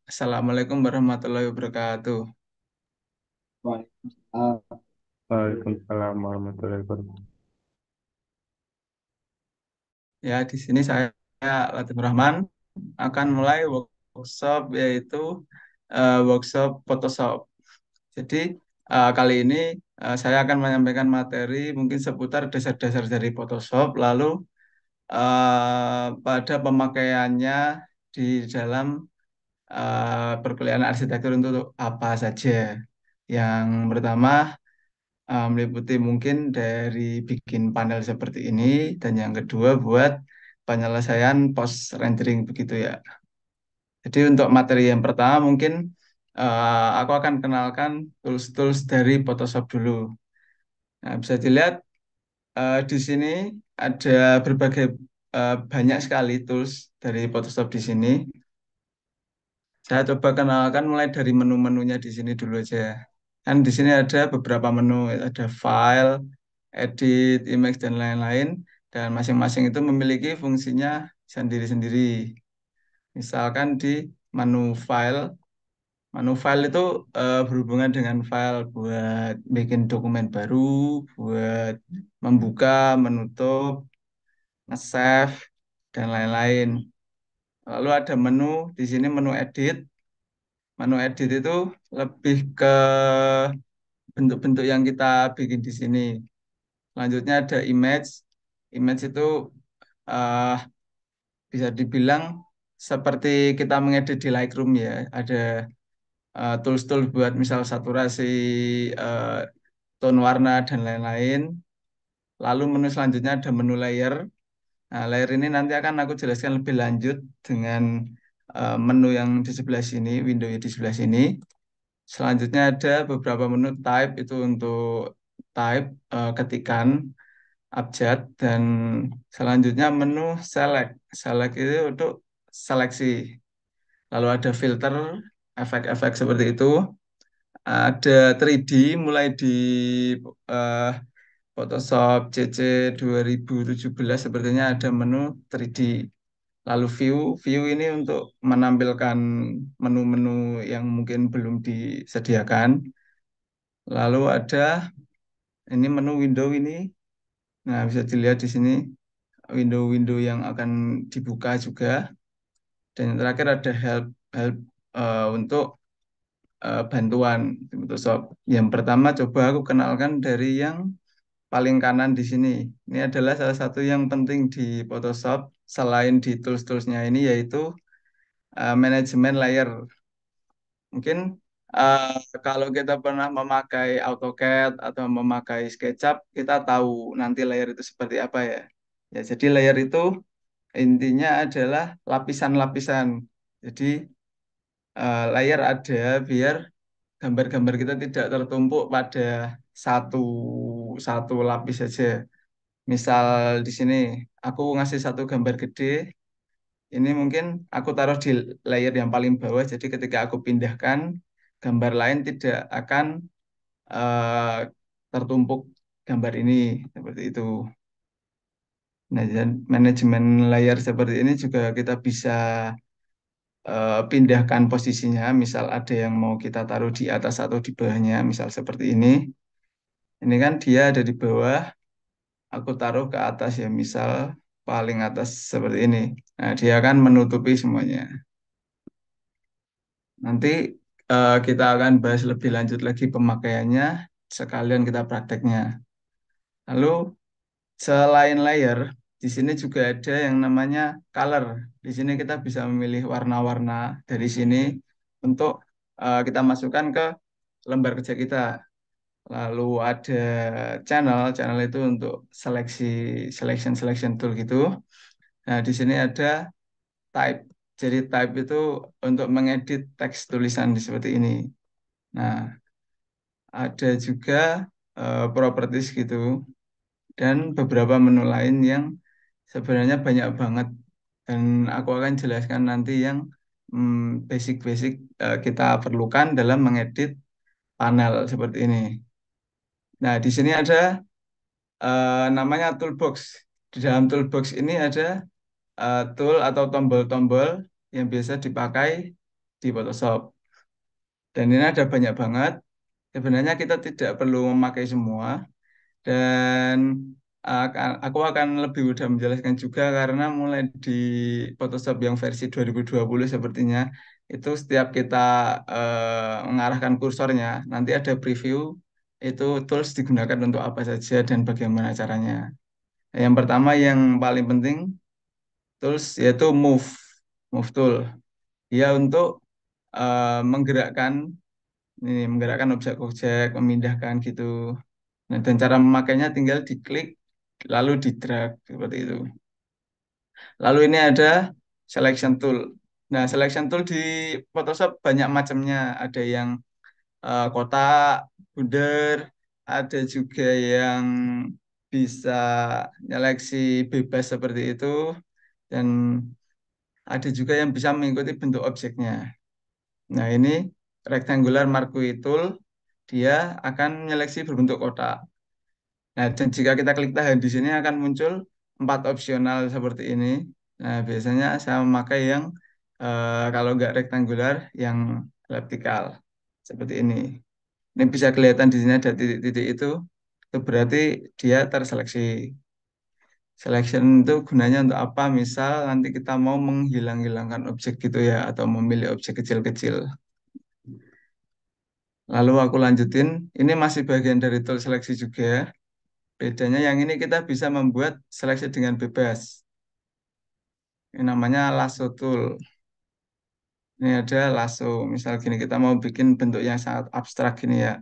Assalamualaikum warahmatullahi wabarakatuh. Waalaikumsalam. Waalaikumsalam warahmatullahi wabarakatuh. Ya, di sini saya Latif Rahman akan mulai workshop yaitu workshop Photoshop. Jadi kali ini saya akan menyampaikan materi mungkin seputar dasar-dasar dari Photoshop, lalu pada pemakaiannya di dalam perkuliahan arsitektur untuk apa saja. Yang pertama meliputi mungkin dari bikin panel seperti ini, dan yang kedua buat penyelesaian post rendering begitu ya. Jadi untuk materi yang pertama mungkin aku akan kenalkan tools-tools dari Photoshop dulu. Nah, bisa dilihat di sini ada berbagai banyak sekali tools dari Photoshop di sini. Saya coba kenalkan mulai dari menu-menunya di sini dulu aja. Kan di sini ada beberapa menu, ada file, edit, image, dan lain-lain. Dan masing-masing itu memiliki fungsinya sendiri-sendiri. Misalkan di menu file, menu file itu berhubungan dengan file buat bikin dokumen baru, buat membuka, menutup, nge-save, dan lain-lain. Lalu ada menu, di sini menu edit. Menu edit itu lebih ke bentuk-bentuk yang kita bikin di sini. Selanjutnya ada image. Image itu eh, bisa dibilang seperti kita mengedit di Lightroom ya. Ada tools-tools buat misal saturasi, eh, tone warna, dan lain-lain. Lalu menu selanjutnya ada menu layer. Nah, layer ini nanti akan aku jelaskan lebih lanjut dengan menu yang di sebelah sini, window di sebelah sini. Selanjutnya ada beberapa menu type, itu untuk type ketikan abjad, dan selanjutnya menu select. Select itu untuk seleksi. Lalu ada filter, efek-efek seperti itu. Ada 3D mulai di eh, Photoshop CC 2017 sepertinya ada menu 3D. Lalu view, view ini untuk menampilkan menu-menu yang mungkin belum disediakan. Lalu ada ini menu window ini. Nah, bisa dilihat di sini window-window yang akan dibuka juga. Dan yang terakhir ada help, help untuk bantuan di Photoshop. Yang pertama coba aku kenalkan dari yang paling kanan di sini. Ini adalah salah satu yang penting di Photoshop selain di tools-toolsnya ini, yaitu manajemen layer. Mungkin eh, kalau kita pernah memakai AutoCAD atau memakai SketchUp, kita tahu nanti layer itu seperti apa ya. Ya, jadi layer itu intinya adalah lapisan-lapisan. Jadi layer ada biar gambar-gambar kita tidak tertumpuk pada satu satu lapis saja. Misal di sini aku ngasih satu gambar gede, ini mungkin aku taruh di layer yang paling bawah. Jadi ketika aku pindahkan, gambar lain tidak akan eh, tertumpuk gambar ini seperti itu. Nah, dan manajemen layer seperti ini juga kita bisa pindahkan posisinya. Misal ada yang mau kita taruh di atas atau di bawahnya, misal seperti ini. Ini kan dia ada di bawah, aku taruh ke atas ya, misal paling atas seperti ini. Nah, dia akan menutupi semuanya. Nanti kita akan bahas lebih lanjut lagi pemakaiannya, sekalian kita prakteknya. Lalu selain layer, di sini juga ada yang namanya color. Di sini kita bisa memilih warna-warna dari sini untuk kita masukkan ke lembar kerja kita. Lalu ada channel, channel itu untuk seleksi, selection tool gitu. Nah, di sini ada type. Jadi type itu untuk mengedit teks tulisan seperti ini. Nah, ada juga properties gitu, dan beberapa menu lain yang sebenarnya banyak banget. Dan aku akan jelaskan nanti yang basic-basic kita perlukan dalam mengedit panel seperti ini. Nah, di sini ada namanya toolbox. Di dalam toolbox ini ada tool atau tombol-tombol yang biasa dipakai di Photoshop. Dan ini ada banyak banget. Sebenarnya kita tidak perlu memakai semua. Dan aku akan lebih mudah menjelaskan juga karena mulai di Photoshop yang versi 2020 sepertinya itu setiap kita mengarahkan kursornya nanti ada preview itu tools digunakan untuk apa saja dan bagaimana caranya. Yang pertama yang paling penting tools yaitu move tool. Ya untuk menggerakkan menggerakkan objek-objek, memindahkan gitu. Nah, dan cara memakainya tinggal diklik lalu di drag seperti itu. Lalu ini ada selection tool. Nah, selection tool di Photoshop banyak macamnya. Ada yang kotak, bundar, ada juga yang bisa nyeleksi bebas seperti itu, dan ada juga yang bisa mengikuti bentuk objeknya. Nah, ini rectangular marquee tool, dia akan menyeleksi berbentuk kotak. Nah, dan jika kita klik tahan di sini akan muncul 4 opsional seperti ini. Nah, biasanya saya memakai yang kalau nggak rektangular, yang vertikal seperti ini. Ini bisa kelihatan di sini ada titik-titik itu berarti dia terseleksi. Selection itu gunanya untuk apa? Misal nanti kita mau menghilang-hilangkan objek gitu ya, atau memilih objek kecil-kecil. Lalu aku lanjutin, ini masih bagian dari tool seleksi juga. Bedanya yang ini kita bisa membuat seleksi dengan bebas. Ini namanya lasso tool. Ini ada lasso. Misal gini, kita mau bikin bentuk yang sangat abstrak gini ya.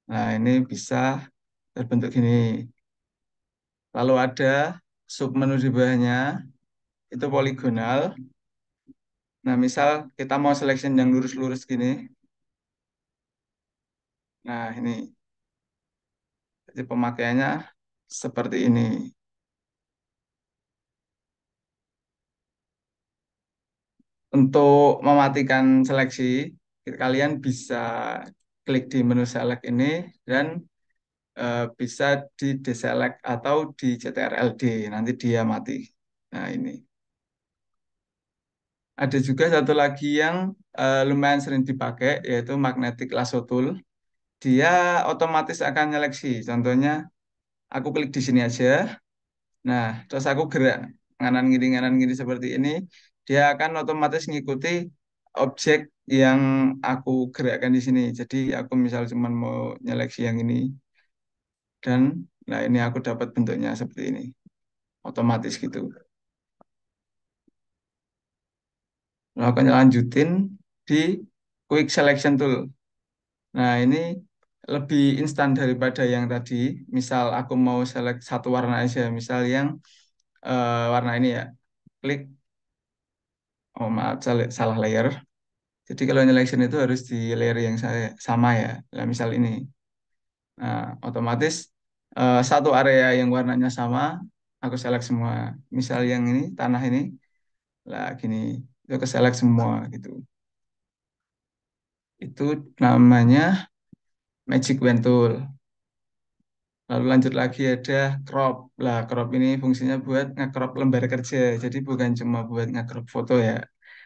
Nah, ini bisa terbentuk gini. Lalu ada submenu di bawahnya, itu poligonal. Nah, misal kita mau selection yang lurus-lurus gini. Nah, ini. Jadi pemakaiannya seperti ini. Untuk mematikan seleksi, kalian bisa klik di menu select ini dan bisa di deselect atau di CTRL-D, nanti dia mati. Nah, ini. Ada juga satu lagi yang lumayan sering dipakai, yaitu magnetic lasso tool. Dia otomatis akan nyeleksi. Contohnya, aku klik di sini aja. Nah, terus aku gerak nganan ngiri seperti ini. Dia akan otomatis ngikuti objek yang aku gerakkan di sini. Jadi, aku misal cuma mau nyeleksi yang ini. Dan, nah ini aku dapat bentuknya seperti ini. Otomatis gitu. Nah, aku lanjutin di quick selection tool. Nah, ini lebih instan daripada yang tadi. Misal aku mau select satu warna aja, misal yang warna ini ya. Klik, oh maaf, salah layer. Jadi kalau selection itu harus di layer yang sama ya. Nah, misal ini. Nah, otomatis satu area yang warnanya sama, aku select semua. Misal yang ini, tanah ini, lah gini, itu ke select semua gitu. Itu namanya Magic Wand Tool. Lalu lanjut lagi ada crop. Lah, crop ini fungsinya buat nge-crop lembar kerja. Jadi bukan cuma buat nge-crop foto ya.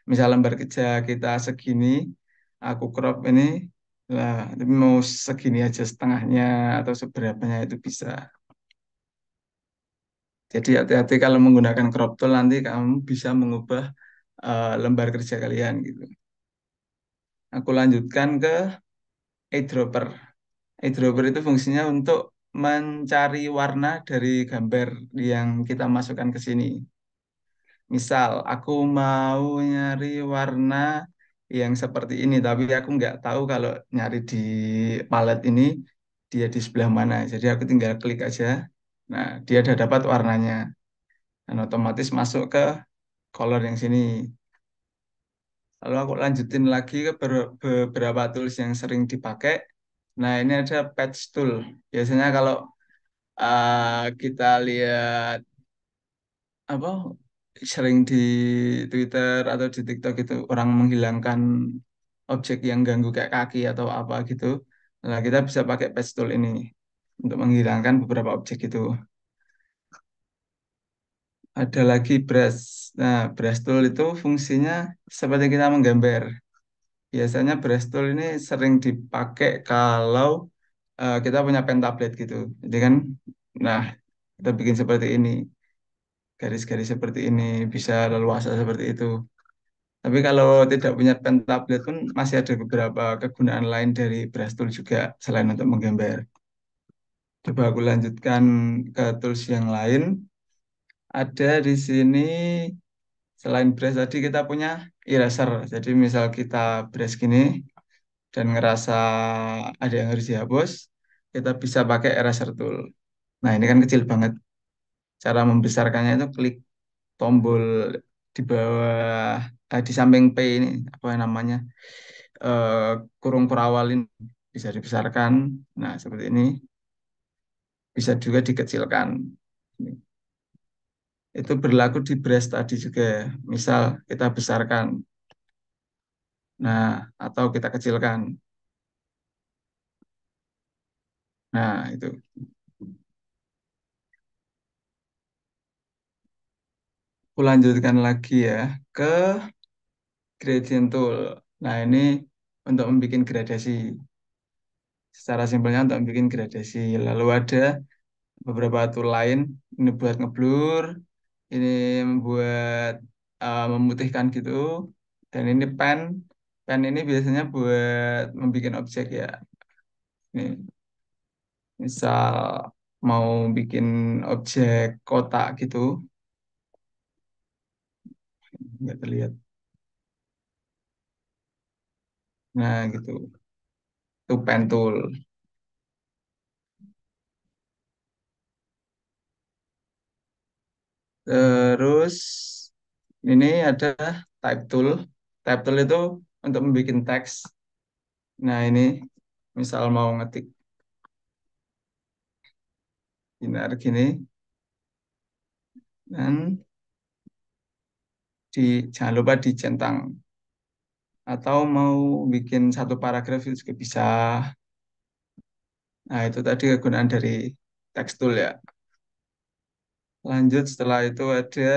Misal lembar kerja kita segini, aku crop ini, lah, tapi mau segini aja setengahnya atau seberapanya itu bisa. Jadi hati-hati kalau menggunakan crop tool nanti kamu bisa mengubah lembar kerja kalian gitu. Aku lanjutkan ke eyedropper. Eyedropper itu fungsinya untuk mencari warna dari gambar yang kita masukkan ke sini. Misal, aku mau nyari warna yang seperti ini, tapi aku nggak tahu kalau nyari di palet ini, dia di sebelah mana. Jadi aku tinggal klik aja. Nah, dia udah dapat warnanya. Dan otomatis masuk ke color yang sini. Lalu aku lanjutin lagi ke beberapa tools yang sering dipakai. Nah, ini ada patch tool. Biasanya kalau kita lihat apa sering di Twitter atau di TikTok itu orang menghilangkan objek yang ganggu kayak kaki atau apa gitu. Nah, kita bisa pakai patch tool ini untuk menghilangkan beberapa objek itu. Ada lagi brush. Nah, brush tool itu fungsinya seperti kita menggambar. biasanya brush tool ini sering dipakai kalau kita punya pen tablet gitu. Jadi kan, nah kita bikin seperti ini, garis-garis seperti ini, bisa leluasa seperti itu. Tapi kalau tidak punya pen tablet pun masih ada beberapa kegunaan lain dari brush tool juga selain untuk menggambar. Coba aku lanjutkan ke tools yang lain. Ada di sini selain brush tadi kita punya eraser. Jadi misal kita brush gini dan ngerasa ada yang harus dihapus, kita bisa pakai eraser tool. Nah, ini kan kecil banget. Cara membesarkannya itu klik tombol di bawah, di samping P ini, apa namanya, eh, kurung perawalin bisa dibesarkan. Nah, seperti ini. Bisa juga dikecilkan. Ini. Itu berlaku di brush tadi juga. Misal kita besarkan, nah, atau kita kecilkan. Nah, itu. Aku lanjutkan lagi ya ke gradient tool. Nah, ini untuk membuat gradasi. Secara simpelnya untuk membuat gradasi. Lalu ada beberapa tool lain. Ini buat ngeblur, ini membuat memutihkan gitu. Dan ini pen. Pen ini biasanya buat membuat objek ya. Nih, misal mau bikin objek kotak gitu, nggak terlihat. Nah, gitu. Itu pen tool. Terus ini ada type tool. Type tool itu untuk membuat teks. Nah, ini misal mau ngetik binar gini, dan jangan lupa dicentang. Atau mau bikin satu paragraf itu juga bisa. Nah, itu tadi kegunaan dari text tool ya. Lanjut setelah itu ada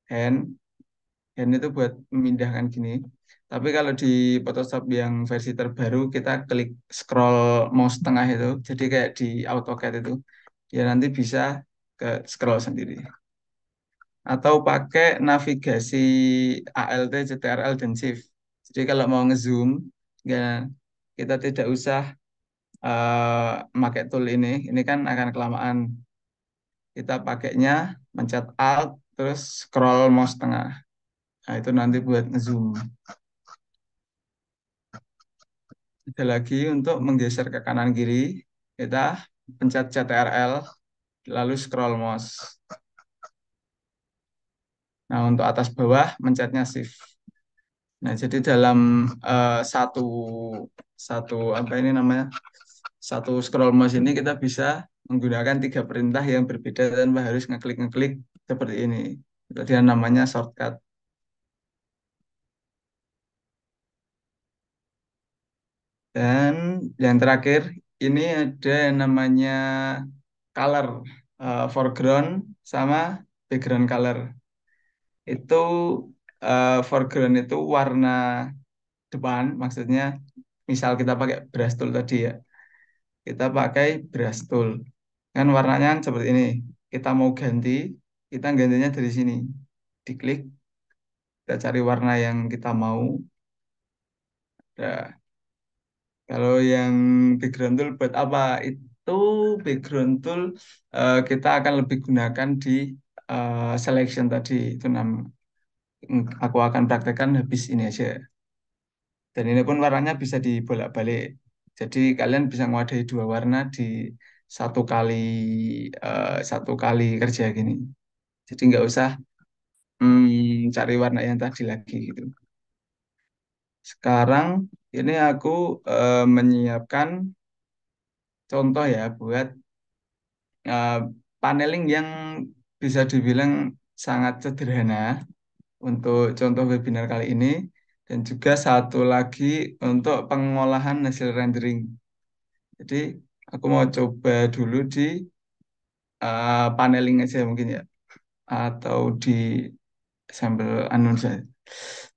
hand. Hand itu buat memindahkan gini. Tapi kalau di Photoshop yang versi terbaru, kita klik scroll mouse tengah itu. Jadi kayak di AutoCAD itu, ya nanti bisa ke scroll sendiri. Atau pakai navigasi ALT, CTRL, dan Shift. Jadi kalau mau ngezoom, ya kita tidak usah pakai tool ini. Ini kan akan kelamaan. Kita pakainya mencet Alt, terus scroll mouse tengah. Nah, itu nanti buat ngezoom. Ada lagi untuk menggeser ke kanan kiri, kita pencet CTRL, lalu scroll mouse. Nah, untuk atas bawah, mencetnya Shift. Nah, jadi dalam satu satu apa ini namanya, satu scroll mouse ini kita bisa menggunakan tiga perintah yang berbeda tanpa harus ngeklik-ngeklik seperti ini. Itu dia namanya shortcut. Dan yang terakhir, ini ada yang namanya color, foreground sama background color. Itu foreground itu warna depan, maksudnya misal kita pakai brush tool tadi ya, kita pakai brush tool. Kan warnanya kan seperti ini. Kita mau ganti, kita gantinya dari sini. Diklik, kita cari warna yang kita mau. Nah, kalau yang background tool buat apa? Itu background tool kita akan lebih gunakan di selection tadi. Itu aku akan praktekkan habis ini aja. Dan ini pun warnanya bisa dibolak-balik. Jadi kalian bisa menguasai dua warna di satu kali satu kali kerja gini. Jadi nggak usah cari warna yang tadi lagi gitu. Sekarang ini aku menyiapkan contoh ya buat eh, paneling yang bisa dibilang sangat sederhana untuk contoh webinar kali ini, dan juga satu lagi untuk pengolahan hasil rendering. Jadi aku mau coba dulu di paneling aja mungkin ya, atau di sampel anu saja.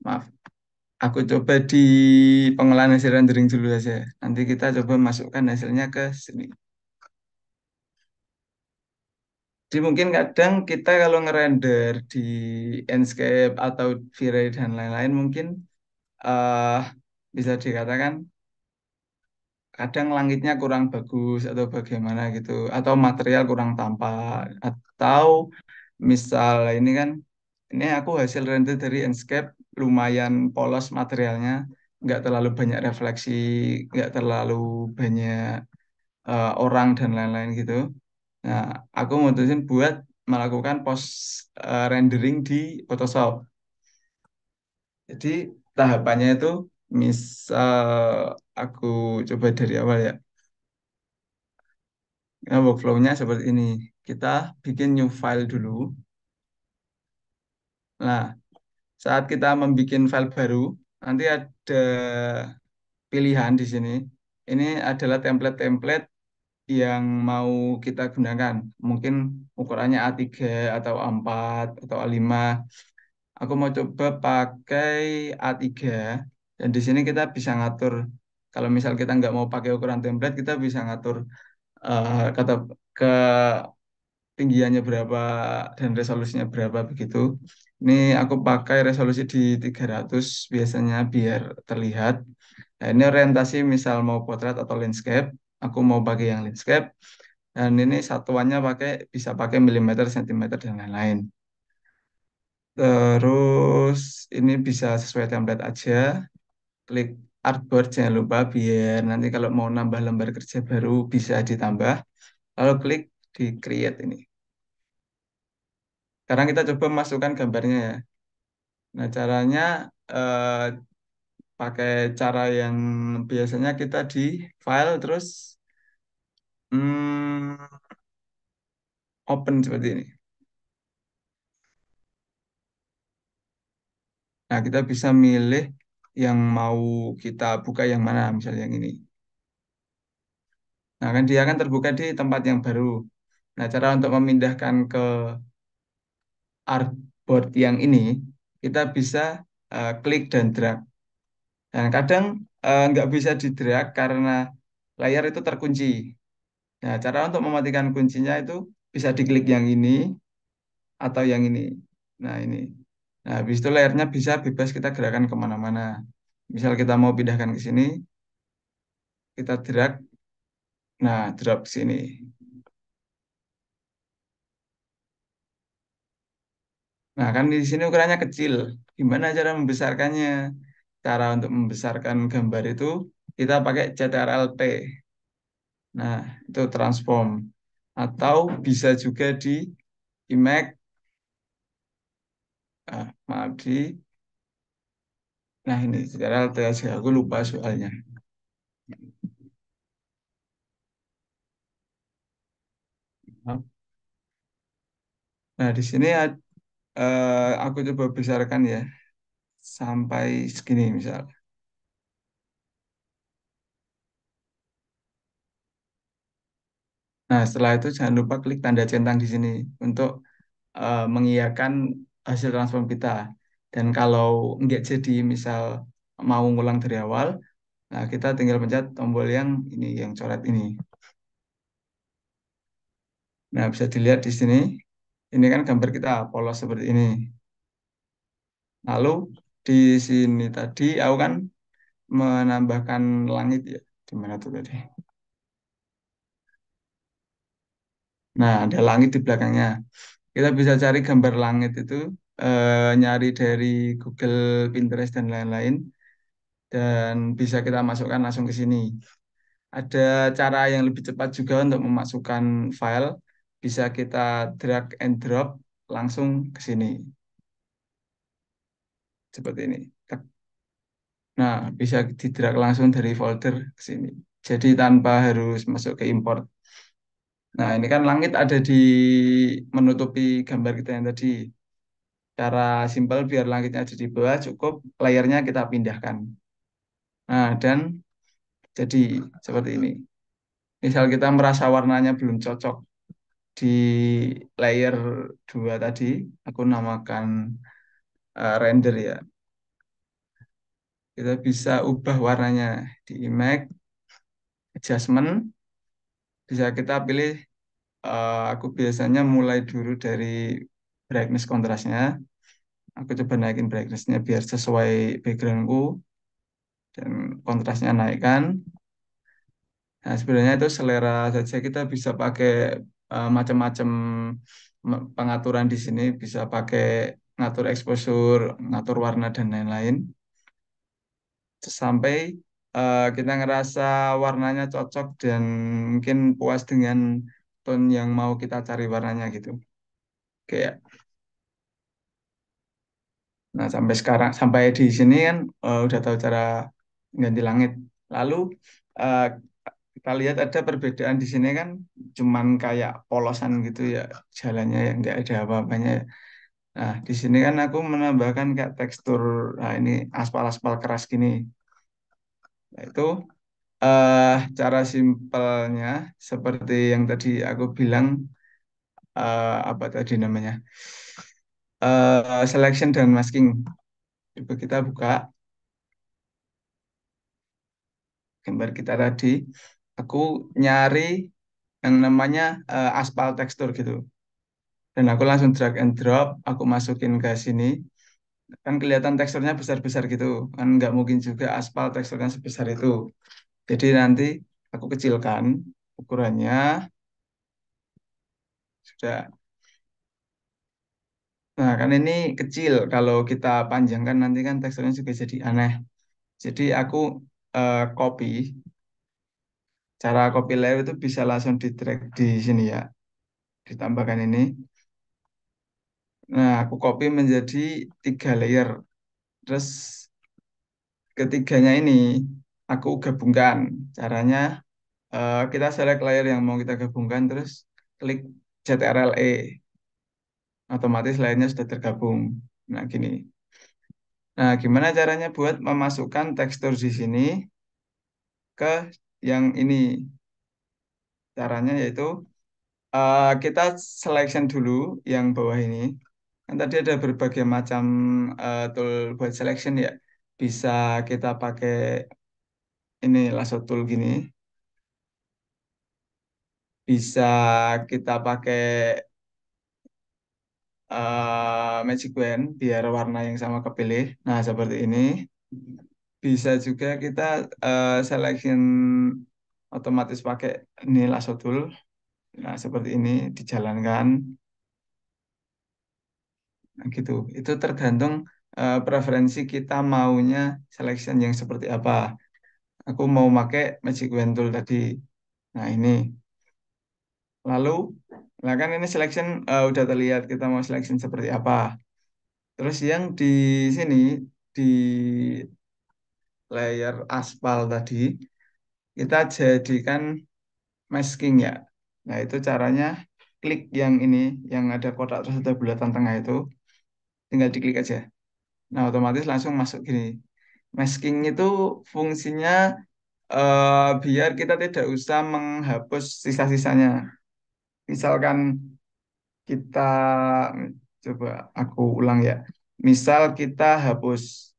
Maaf. Aku coba di pengolahan hasil rendering dulu saja. Nanti kita coba masukkan hasilnya ke sini. Jadi mungkin kadang kita kalau ngerender di Enscape atau V-Ray dan lain-lain mungkin eh bisa dikatakan kadang langitnya kurang bagus atau bagaimana gitu, atau material kurang tampak, atau misal ini kan ini aku hasil render dari Enscape lumayan polos materialnya, nggak terlalu banyak refleksi, nggak terlalu banyak orang dan lain-lain gitu. Nah, aku mutusin buat melakukan post rendering di Photoshop. Jadi tahapannya itu misal aku coba dari awal ya. Nah, workflow-nya seperti ini. Kita bikin new file dulu. Nah, saat kita membuat file baru, nanti ada pilihan di sini. Ini adalah template-template yang mau kita gunakan. Mungkin ukurannya A3 atau A4 atau A5. Aku mau coba pakai A3. Dan di sini kita bisa ngatur. Kalau misal kita nggak mau pakai ukuran template, kita bisa ngatur kata ke tinggiannya berapa dan resolusinya berapa begitu. Ini aku pakai resolusi di 300 biasanya biar terlihat. Nah, ini orientasi misal mau potret atau landscape, aku mau pakai yang landscape. Dan ini satuannya bisa pakai milimeter, sentimeter dan lain-lain. Terus ini bisa sesuai template aja. Klik artboard jangan lupa biar nanti kalau mau nambah lembar kerja baru bisa ditambah. Lalu klik di create ini. Sekarang kita coba masukkan gambarnya ya. Nah, caranya eh, pakai cara yang biasanya kita di file terus hmm, open seperti ini. Nah, kita bisa milih yang mau kita buka yang mana, misalnya yang ini. Nah, kan dia akan terbuka di tempat yang baru. Nah, cara untuk memindahkan ke artboard yang ini, kita bisa klik dan drag. Nah, kadang nggak bisa di drag karena layar itu terkunci. Nah, cara untuk mematikan kuncinya itu bisa diklik yang ini atau yang ini. Nah, ini. Nah, habis itu layarnya bisa bebas kita gerakan kemana-mana. Misal kita mau pindahkan ke sini, kita drag, nah drop ke sini. Nah, kan di sini ukurannya kecil. Gimana cara membesarkannya? Cara untuk membesarkan gambar itu kita pakai CTRL-T. Nah, itu transform. Atau bisa juga di image, maaf nah ini CTRL-T aja. Aku lupa soalnya. Nah, di sini aku coba besarkan ya sampai segini misal. Nah, setelah itu jangan lupa klik tanda centang di sini untuk mengiyakan hasil transform kita. Dan kalau nggak jadi, misal mau ngulang dari awal, nah kita tinggal pencet tombol yang ini, yang coret ini. Nah, bisa dilihat di sini, ini kan gambar kita polos seperti ini. Lalu di sini tadi aku kan menambahkan langit ya. Di mana tuh tadi? Nah, ada langit di belakangnya. Kita bisa cari gambar langit itu, nyari dari Google, Pinterest, dan lain-lain, dan bisa kita masukkan langsung ke sini. Ada cara yang lebih cepat juga untuk memasukkan file, bisa kita drag and drop langsung ke sini, seperti ini. Tek. Nah, bisa di drag langsung dari folder ke sini. Jadi tanpa harus masuk ke import. Nah, ini kan langit ada di menutupi gambar kita yang tadi. Cara simpel biar langitnya ada di bawah, cukup layarnya kita pindahkan. Nah, dan jadi seperti ini. Misal kita merasa warnanya belum cocok di layer 2 tadi, aku namakan render ya. kita bisa ubah warnanya di image, adjustment, bisa kita pilih, aku biasanya mulai dulu dari brightness kontrasnya, aku coba naikin brightnessnya biar sesuai backgroundku, dan kontrasnya naikkan. Nah, sebenarnya itu selera saja kita bisa pakai macam-macam pengaturan di sini, bisa pakai ngatur exposure, ngatur warna dan lain-lain. Sampai kita ngerasa warnanya cocok dan mungkin puas dengan tone yang mau kita cari warnanya gitu. Kayak, nah sampai sekarang sampai di sini kan udah tahu cara ganti langit. Lalu eh, kita lihat ada perbedaan di sini kan, cuman kayak polosan gitu ya jalannya, yang nggak ada apa-apanya. Nah di sini kan aku menambahkan kayak tekstur, nah ini aspal-aspal keras gini. Nah, itu cara simpelnya seperti yang tadi aku bilang, apa tadi namanya, selection dan masking. Coba kita buka gambar kita tadi. Aku nyari yang namanya aspal tekstur gitu. Dan aku langsung drag and drop, aku masukin ke sini. Kan kelihatan teksturnya besar-besar gitu. Kan nggak mungkin juga aspal teksturnya sebesar itu. Jadi nanti aku kecilkan ukurannya. Sudah. Nah, kan ini kecil. Kalau kita panjangkan nanti kan teksturnya juga jadi aneh. Jadi aku copy. Cara copy layer itu bisa langsung di drag di sini ya. Ditambahkan ini. Nah, aku copy menjadi 3 layer. Terus ketiganya ini aku gabungkan. Caranya kita select layer yang mau kita gabungkan, terus klik CTRL-E. Otomatis layernya sudah tergabung. Nah, gini. Nah, gimana caranya buat memasukkan tekstur di sini ke yang ini? Caranya yaitu kita selection dulu yang bawah ini. Kan tadi ada berbagai macam tool buat selection ya. Bisa kita pakai ini lasso tool gini. Bisa kita pakai magic wand biar warna yang sama kepilih. Nah, seperti ini. Bisa juga kita selection otomatis pakai ini lasso tool. Nah, seperti ini dijalankan. Nah, gitu. Itu tergantung preferensi kita maunya selection yang seperti apa. Aku mau pakai magic wand tool tadi. Nah, ini. Lalu, nah kan ini selection udah terlihat kita mau selection seperti apa. Terus yang di sini, di layer aspal tadi, kita jadikan masking ya. Nah, itu caranya klik yang ini, yang ada kotak terus ada bulatan tengah itu, tinggal diklik aja. Nah, otomatis langsung masuk gini. Masking itu fungsinya biar kita tidak usah menghapus sisa-sisanya. Misalkan kita, coba aku ulang ya. Misal kita hapus,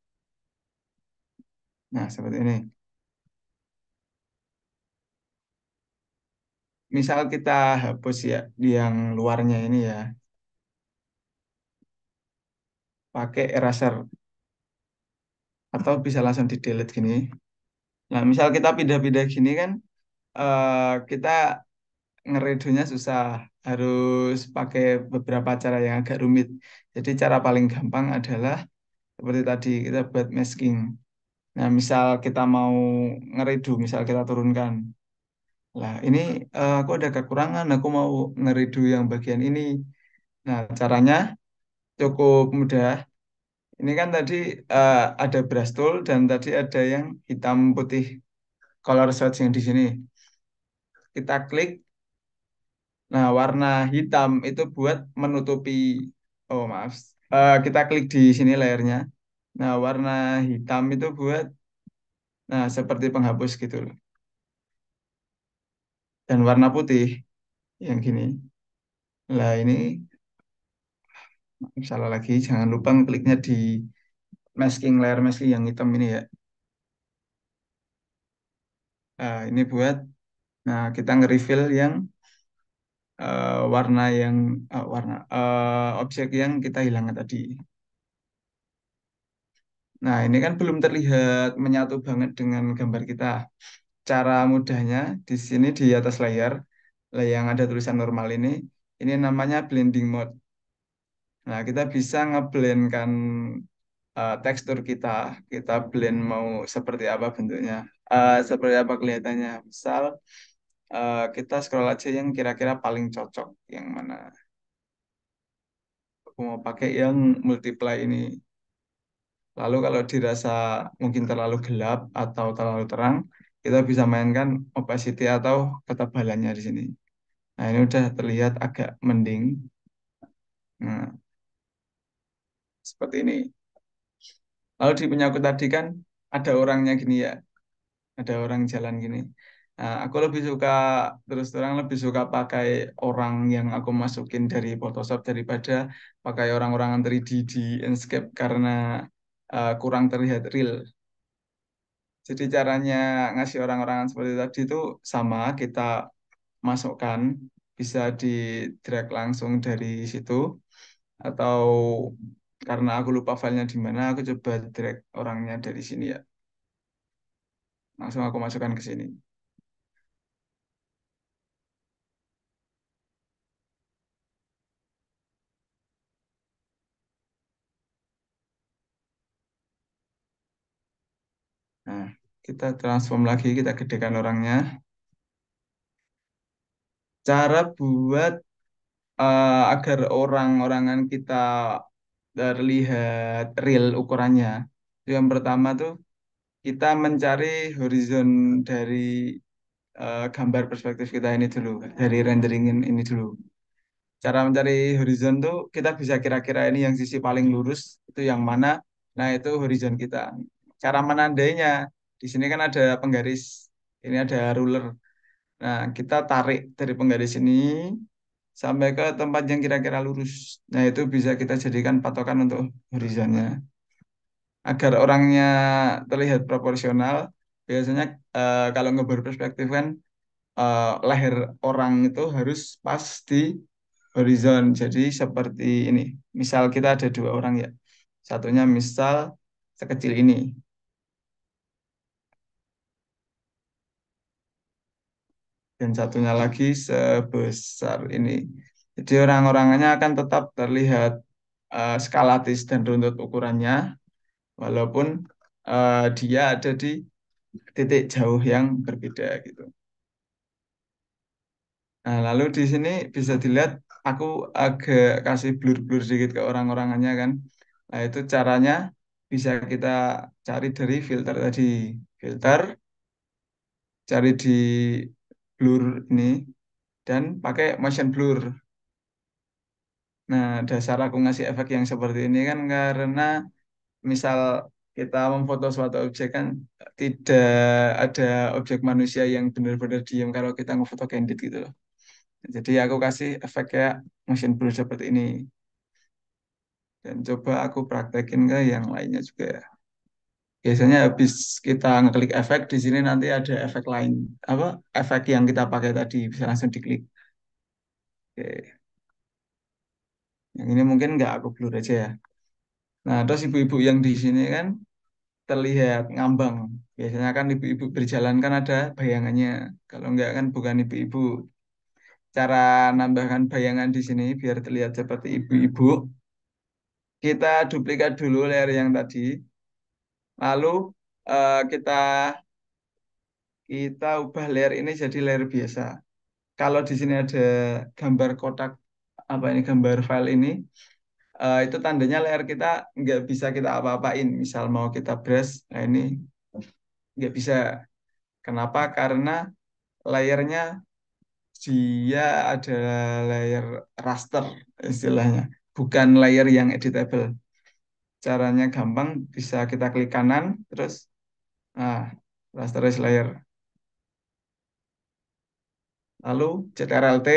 nah seperti ini. Misal kita hapus ya di yang luarnya ini ya, pakai eraser atau bisa langsung di delete gini. Nah, misal kita pindah-pindah gini kan, kita ngeredonya susah, harus pakai beberapa cara yang agak rumit. Jadi cara paling gampang adalah seperti tadi kita buat masking. Nah, misal kita mau ngeredo, misal kita turunkan. Lah, ini aku ada kekurangan, aku mau ngeredo yang bagian ini. Nah, caranya cukup mudah. Ini kan tadi ada brush tool dan tadi ada yang hitam putih color swatch yang di sini. Kita klik. Nah, warna hitam itu buat menutupi. Oh, maaf. Kita klik di sini layernya. Nah, warna hitam itu buat, nah seperti penghapus gitu loh. Dan warna putih yang gini. Lah ini salah lagi. Jangan lupa kliknya di masking layer masking yang hitam ini ya. Ini buat, nah kita nge-reveal yang warna yang objek yang kita hilangkan tadi. Nah, ini kan belum terlihat menyatu banget dengan gambar kita. Cara mudahnya di sini di atas layar, yang ada tulisan normal ini namanya blending mode. Nah, kita bisa ngeblendkan tekstur kita. Kita blend mau seperti apa bentuknya, seperti apa kelihatannya. Misal kita scroll aja yang kira-kira paling cocok, yang mana. Aku mau pakai yang multiply ini. Lalu kalau dirasa mungkin terlalu gelap atau terlalu terang, kita bisa mainkan opacity atau ketebalannya di sini. Nah, ini udah terlihat agak mending. Nah, seperti ini. Lalu di punya aku tadi kan ada orangnya gini ya, ada orang jalan gini. Nah, aku lebih suka, terus terang lebih suka pakai orang yang aku masukin dari Photoshop daripada pakai orang-orangan 3D di Inkscape karena kurang terlihat real. Jadi caranya ngasih orang-orangan seperti tadi itu sama, kita masukkan, bisa di drag langsung dari situ, atau karena aku lupa filenya di mana, aku coba drag orangnya dari sini ya. Langsung aku masukkan ke sini. Nah, kita transform lagi, kita gedekan orangnya. Cara buat agar orang-orangan kita terlihat real ukurannya. Yang pertama tuh kita mencari horizon dari gambar perspektif kita ini dulu, dari renderingin ini dulu. Cara mencari horizon tuh kita bisa kira-kira ini yang sisi paling lurus itu yang mana. Nah, itu horizon kita. Cara menandainya, di sini kan ada penggaris, ini ada ruler. Nah, kita tarik dari penggaris ini sampai ke tempat yang kira-kira lurus. Nah, itu bisa kita jadikan patokan untuk horizonnya. Agar orangnya terlihat proporsional, biasanya kalau ngebar perspektif kan leher orang itu harus pas di horizon. Jadi seperti ini. Misal kita ada dua orang ya. Satunya misal sekecil ini dan satunya lagi sebesar ini. Jadi orang-orangannya akan tetap terlihat skalatis dan runtut ukurannya walaupun dia ada di titik jauh yang berbeda gitu. Nah, lalu di sini bisa dilihat aku agak kasih blur-blur sedikit ke orang-orangannya kan. Nah, itu caranya bisa kita cari dari filter tadi. Filter, cari di blur ini, dan pakai motion blur. Nah, dasar aku ngasih efek yang seperti ini kan karena misal kita memfoto suatu objek kan tidak ada objek manusia yang benar-benar diam kalau kita ngefoto candid gitu loh. Jadi aku kasih efek kayak motion blur seperti ini. Dan coba aku praktekin ke yang lainnya juga ya. Biasanya habis kita ngeklik efek di sini nanti ada efek lain, apa efek yang kita pakai tadi bisa langsung diklik. Oke. Yang ini mungkin nggak aku blur aja ya. Nah, terus ibu-ibu yang di sini kan terlihat ngambang. Biasanya kan ibu-ibu berjalan kan ada bayangannya. Kalau nggak kan bukan ibu-ibu. Cara nambahkan bayangan di sini biar terlihat seperti ibu-ibu. Kita duplikat dulu layer yang tadi. Lalu kita kita ubah layer ini jadi layer biasa. Kalau di sini ada gambar kotak, apa ini gambar file ini, itu tandanya layer kita nggak bisa kita apa-apain. Misal mau kita brush, nah ini nggak bisa. Kenapa? Karena layernya dia ada layer raster istilahnya, bukan layer yang editable. Caranya gampang, bisa kita klik kanan, terus nah rasterize layer. Lalu CTRL-T.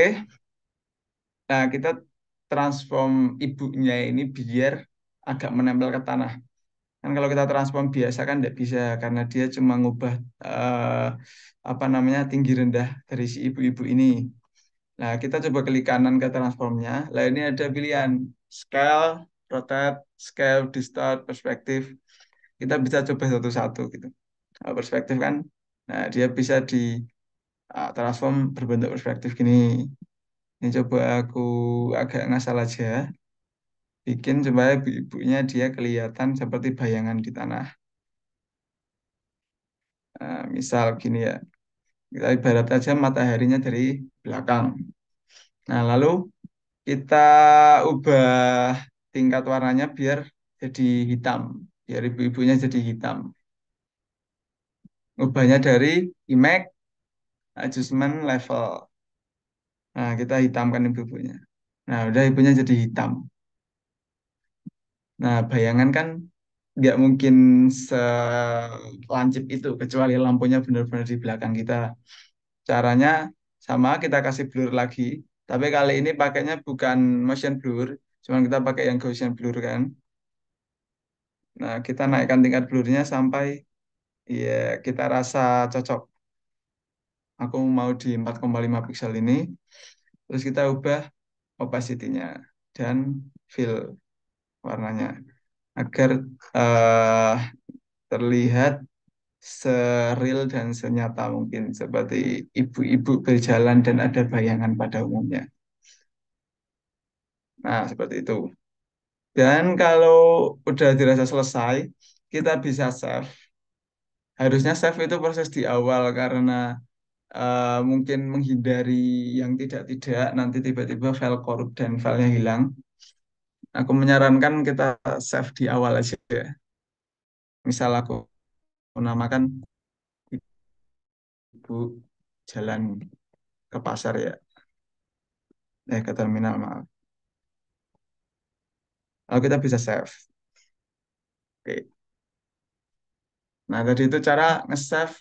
Nah, kita transform ibunya ini biar agak menempel ke tanah. Kan kalau kita transform biasa kan tidak bisa karena dia cuma ngubah eh, apa namanya tinggi rendah dari si ibu-ibu ini. Nah, kita coba klik kanan ke transformnya. Lah ini ada pilihan scale, rotate, scale, distort, perspektif. Kita bisa coba satu-satu gitu. Perspektif kan, nah dia bisa di transform berbentuk perspektif gini. Ini coba aku agak ngasal aja, bikin supaya ibu-ibunya dia kelihatan seperti bayangan di tanah. Misal gini ya, kita ibarat aja mataharinya dari belakang. Nah, lalu kita ubah tingkat warnanya biar jadi hitam, biar ibu-ibunya jadi hitam. Ubahnya dari image adjustment level. Nah, kita hitamkan ibu-ibunya. Nah, udah ibunya jadi hitam. Nah, bayangan kan nggak mungkin selancip itu, kecuali lampunya benar-benar di belakang kita. Caranya sama, kita kasih blur lagi. Tapi kali ini pakainya bukan motion blur, cuman kita pakai yang Gaussian blur kan. Nah, kita naikkan tingkat blurnya sampai ya kita rasa cocok. Aku mau di 4,5 piksel ini. Terus kita ubah opacity-nya dan fill warnanya agar eh, terlihat seril dan senyata mungkin seperti ibu-ibu berjalan dan ada bayangan pada umumnya. Nah, seperti itu. Dan kalau udah dirasa selesai, kita bisa save. Harusnya save itu proses di awal karena mungkin menghindari yang tidak-tidak, nanti tiba-tiba file korup dan filenya hilang. Aku menyarankan kita save di awal aja. Misal aku menamakan ibu jalan ke pasar ya, ke terminal maaf. Lalu kita bisa save. Oke. Nah, tadi itu cara nge-save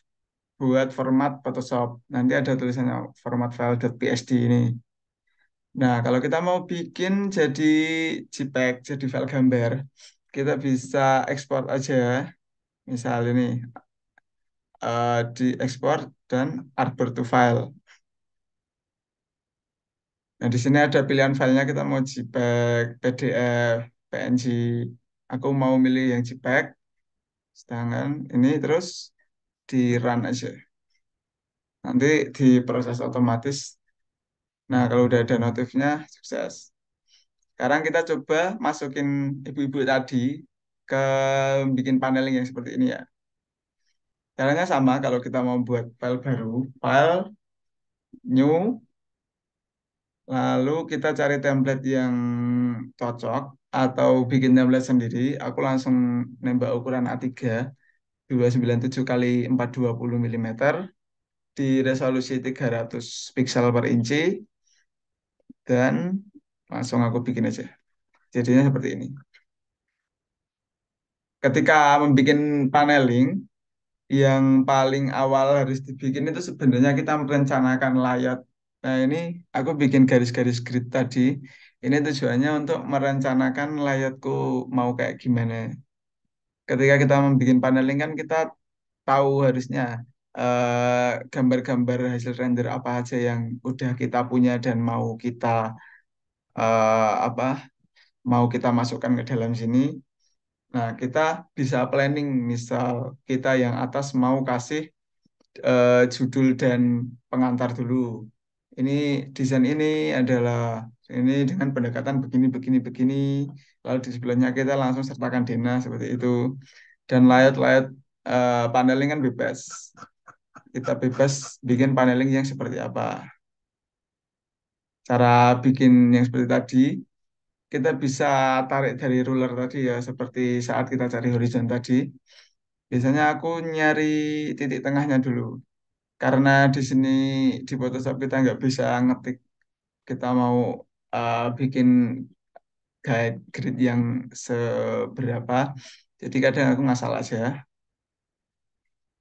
buat format Photoshop. Nanti ada tulisannya format file .psd ini. Nah, kalau kita mau bikin jadi JPEG, jadi file gambar, kita bisa ekspor aja. Misal ini, di ekspor dan Artboard to file. Nah, di sini ada pilihan filenya, kita mau JPEG, PDF, PNG. Aku mau milih yang JPEG, sedangkan ini terus di run aja. Nanti diproses otomatis. Nah, kalau udah ada notifnya, sukses. Sekarang kita coba masukin ibu-ibu tadi ke bikin paneling yang seperti ini ya. Caranya sama kalau kita mau buat file baru, file, new, lalu kita cari template yang cocok atau bikin template sendiri. Aku langsung nembak ukuran A3 297 kali 420 mm di resolusi 300 piksel per inci dan langsung aku bikin aja. Jadinya seperti ini. Ketika membuat paneling, yang paling awal harus dibikin itu sebenarnya kita merencanakan layout. Nah, ini aku bikin garis-garis grid tadi. Ini tujuannya untuk merencanakan layoutku mau kayak gimana. Ketika kita membuat paneling kan kita tahu harusnya gambar-gambar hasil render apa aja yang udah kita punya dan mau kita apa mau kita masukkan ke dalam sini. Nah, kita bisa planning, misal kita yang atas mau kasih judul dan pengantar dulu. Ini desain ini adalah ini dengan pendekatan begini, begini, begini. Lalu di sebelahnya kita langsung sertakan Dena seperti itu. Dan layout-layout paneling kan bebas. Kita bebas bikin paneling yang seperti apa. Cara bikin yang seperti tadi, kita bisa tarik dari ruler tadi ya, seperti saat kita cari horizon tadi. Biasanya aku nyari titik tengahnya dulu. Karena di sini di Photoshop kita nggak bisa ngetik kita mau bikin guide grid yang seberapa. Jadi kadang aku ngasal aja.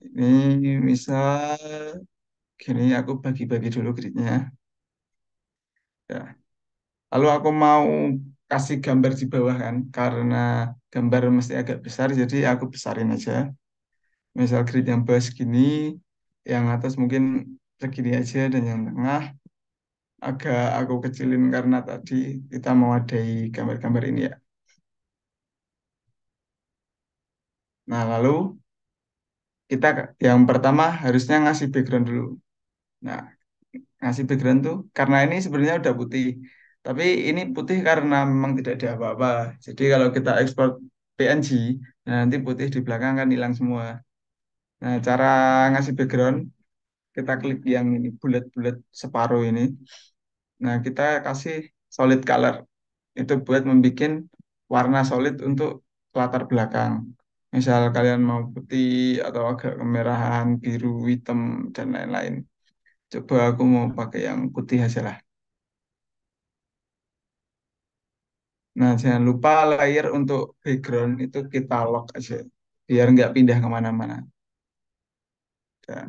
Ini misal gini aku bagi-bagi dulu gridnya. Ya. Lalu aku mau kasih gambar di bawah kan, karena gambar mesti agak besar, jadi aku besarin aja. Misal grid yang bawah segini, yang atas mungkin segini aja, dan yang tengah agak aku kecilin karena tadi kita mewadai gambar-gambar ini ya. Nah, lalu kita yang pertama harusnya ngasih background dulu. Nah, ngasih background tuh karena ini sebenarnya udah putih. Tapi ini putih karena memang tidak ada apa-apa. Jadi kalau kita ekspor PNG, nah nanti putih di belakang kan hilang semua. Nah, cara ngasih background, kita klik yang ini bulat-bulat separuh ini. Nah, kita kasih solid color. Itu buat membuat warna solid untuk latar belakang. Misal kalian mau putih atau agak kemerahan, biru, hitam, dan lain-lain. Coba aku mau pakai yang putih aja lah. Nah, jangan lupa layer untuk background itu kita lock aja. Biar nggak pindah kemana-mana. Ya.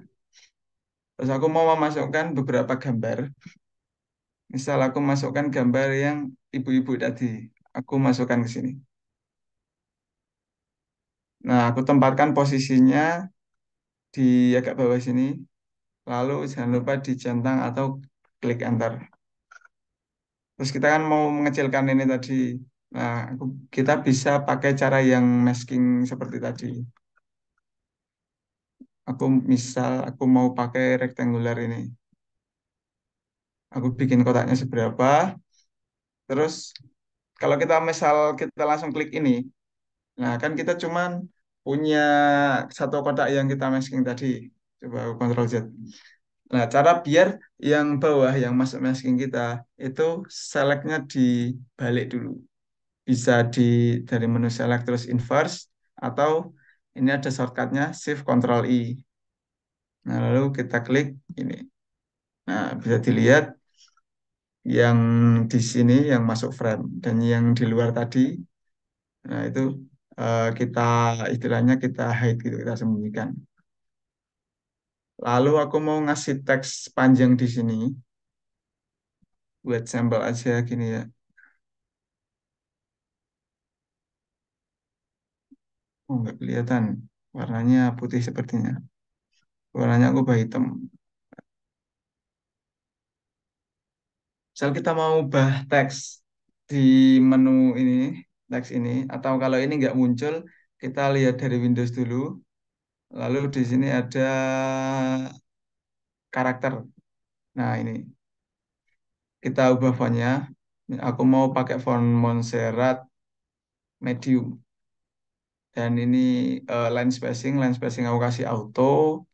Terus aku mau memasukkan beberapa gambar. Misal aku masukkan gambar yang ibu-ibu tadi. Aku masukkan ke sini. Nah, aku tempatkan posisinya di agak bawah sini. Lalu jangan lupa dicentang atau klik enter. Terus kita kan mau mengecilkan ini tadi. Nah, kita bisa pakai cara yang masking seperti tadi. Aku mau pakai rectangular ini. Aku bikin kotaknya seberapa. Terus kalau kita langsung klik ini, nah kan kita cuman punya satu kotak yang kita masking tadi. Coba aku Ctrl Z. Nah, cara biar yang bawah yang masuk masking kita itu selectnya dibalik dulu. Bisa dari menu select terus inverse atau ini ada shortcutnya Shift Ctrl I. Nah, lalu kita klik ini. Nah, bisa dilihat yang di sini yang masuk frame dan yang di luar tadi, nah itu kita istilahnya kita hide gitu, kita sembunyikan. Lalu aku mau ngasih teks panjang di sini buat sampel aja gini ya. Oh, nggak kelihatan. Warnanya putih sepertinya. Warnanya aku ubah hitam. Misal kita mau ubah teks di menu ini, teks ini, atau kalau ini nggak muncul, kita lihat dari Windows dulu. Lalu di sini ada karakter. Nah, ini kita ubah fontnya. Aku mau pakai font Montserrat medium. Dan ini line spacing aku kasih auto.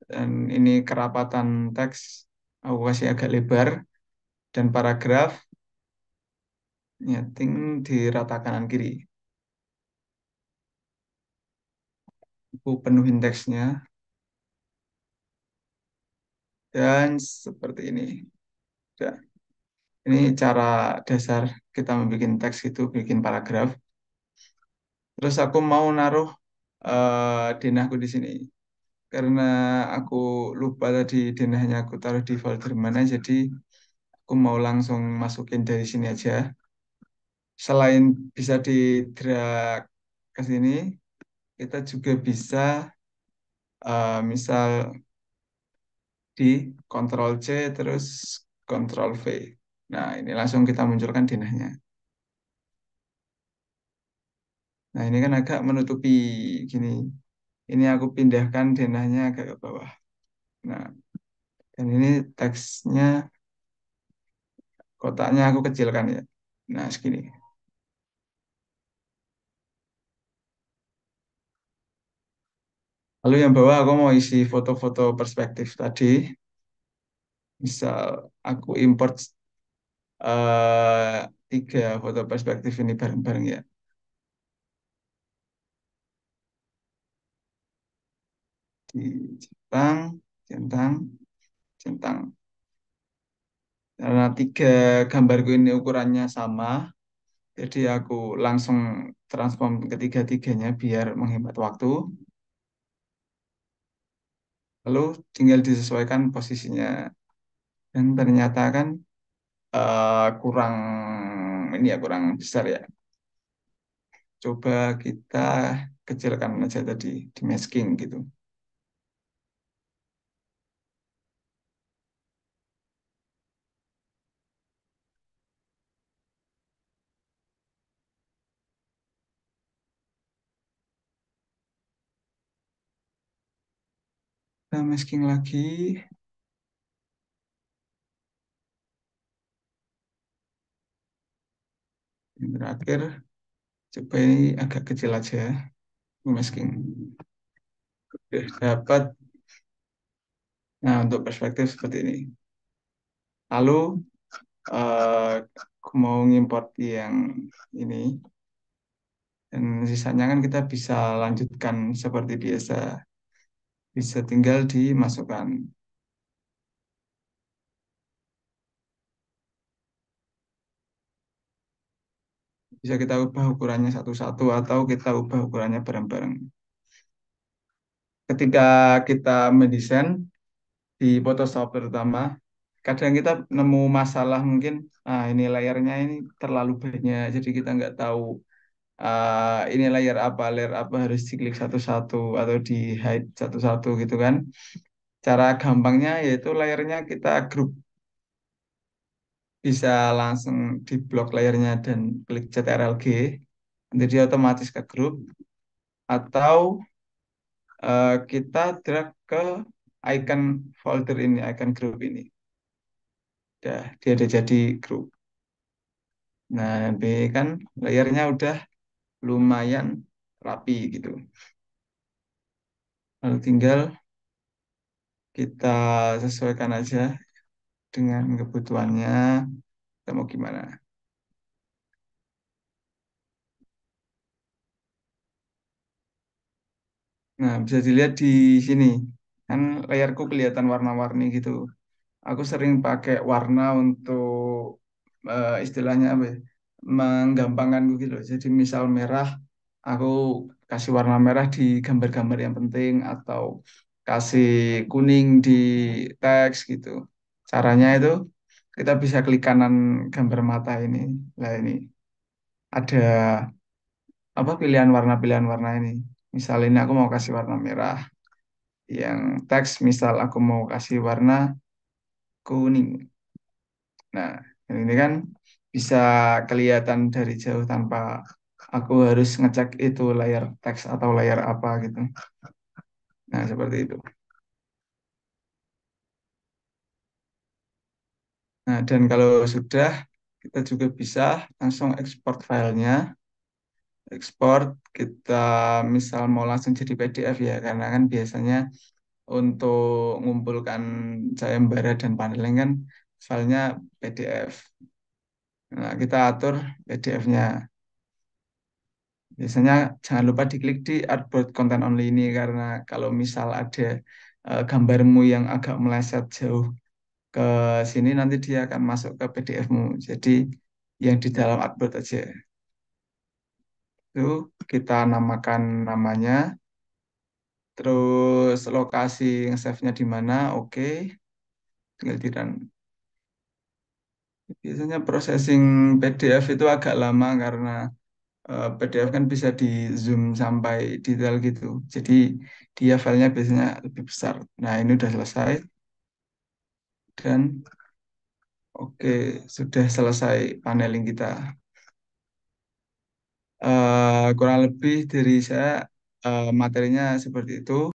Dan ini kerapatan teks aku kasih agak lebar. Dan paragraf nyeting di rata kanan kiri. Aku penuhin teksnya. Dan seperti ini. Udah. Ini cara dasar kita membuat teks itu, bikin paragraf. Terus aku mau naruh denahku di sini. Karena aku lupa tadi denahnya aku taruh di folder mana, jadi aku mau langsung masukin dari sini aja. Selain bisa di drag ke sini, kita juga bisa misal di Ctrl C terus Ctrl V. Nah, ini langsung kita munculkan denahnya. Nah, ini kan agak menutupi gini. Ini aku pindahkan denahnya agak ke bawah. Nah, dan ini teksnya, kotaknya aku kecilkan ya. Nah, segini. Lalu yang bawah aku mau isi foto-foto perspektif tadi. Misal aku import tiga foto perspektif ini bareng-bareng ya. Dicentang, centang, centang. Karena tiga gambarku ini ukurannya sama, jadi aku langsung transform ketiga-tiganya biar menghemat waktu. Lalu tinggal disesuaikan posisinya. Dan ternyata kan kurang ini ya kurang besar ya. Coba kita kecilkan aja tadi di masking gitu. Kita masking lagi. Yang terakhir, coba ini agak kecil aja. Masking. Oke, dapat. Nah, untuk perspektif seperti ini. Lalu, aku mau ngimport yang ini. Dan sisanya kan kita bisa lanjutkan seperti biasa. Bisa tinggal dimasukkan. Bisa kita ubah ukurannya satu-satu atau kita ubah ukurannya bareng-bareng. Ketika kita mendesain di Photoshop terutama, kadang kita nemu masalah mungkin, ini layarnya ini terlalu banyak, jadi kita nggak tahu ini layar apa harus diklik satu-satu atau di hide satu-satu gitu kan. Cara gampangnya yaitu layarnya kita grup, bisa langsung di blok layarnya dan klik CTRL-G, jadi otomatis ke grup, atau kita drag ke icon folder ini, icon grup ini. Dia udah jadi grup. Nah, nanti kan layarnya udah lumayan rapi gitu. Lalu tinggal kita sesuaikan aja dengan kebutuhannya, kita mau gimana. Nah, bisa dilihat di sini. Kan layarku kelihatan warna-warni gitu. Aku sering pakai warna untuk istilahnya apa ya, menggampangkan gitu. Jadi misal merah, aku kasih warna merah di gambar-gambar yang penting atau kasih kuning di teks gitu. Caranya itu kita bisa klik kanan gambar mata ini. Nah ini ada apa pilihan warna ini. Misal ini aku mau kasih warna merah. Yang teks misal aku mau kasih warna kuning. Nah, ini kan bisa kelihatan dari jauh tanpa aku harus ngecek itu layar teks atau layar apa gitu. Nah, seperti itu. Nah, dan kalau sudah, kita juga bisa langsung ekspor filenya. Ekspor, kita misal mau langsung jadi PDF ya, karena kan biasanya untuk mengumpulkan sayembara dan paneling kan filenya PDF. Nah, kita atur PDF-nya. Biasanya jangan lupa diklik di artboard content only ini karena kalau misal ada gambarmu yang agak meleset jauh ke sini nanti dia akan masuk ke PDF-mu. Jadi yang di dalam artboard aja. Itu kita namakan namanya, terus lokasi yang save-nya di mana, oke, tinggal di run. Biasanya processing PDF itu agak lama karena PDF kan bisa di zoom sampai detail gitu. Jadi dia filenya biasanya lebih besar. Nah, ini udah selesai dan oke, sudah selesai paneling kita. Kurang lebih dari saya materinya seperti itu.